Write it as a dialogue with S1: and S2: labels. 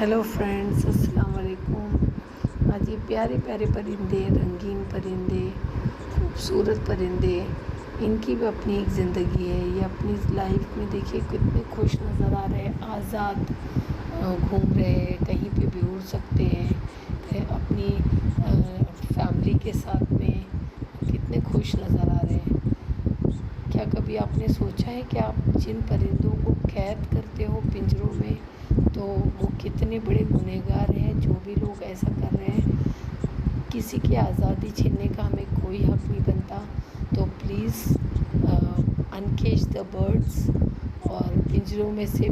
S1: Hello friends, अस्सलाम वालेकुम। आज ये प्यारे प्यारे परिंदे, रंगीन परिंदे, खूबसूरत परिंदे, इनकी भी अपनी एक ज़िंदगी है। ये अपनी लाइफ में देखिए कितने खुश नज़र आ रहे हैं, आज़ाद घूम रहे हैं, कहीं पे भी उड़ सकते हैं, अपनी फैमिली के साथ में कितने खुश नज़र आ रहे हैं। क्या कभी आपने सोचा है कि आप जिन परिंदों को कैद करते हो पिंजरों में, तो वो कितने बड़े गुनहगार हैं। जो भी लोग ऐसा कर रहे हैं, किसी की आज़ादी छीनने का हमें कोई हक़ नहीं बनता। तो प्लीज़ अनकेज द बर्ड्स और पिंजरों में से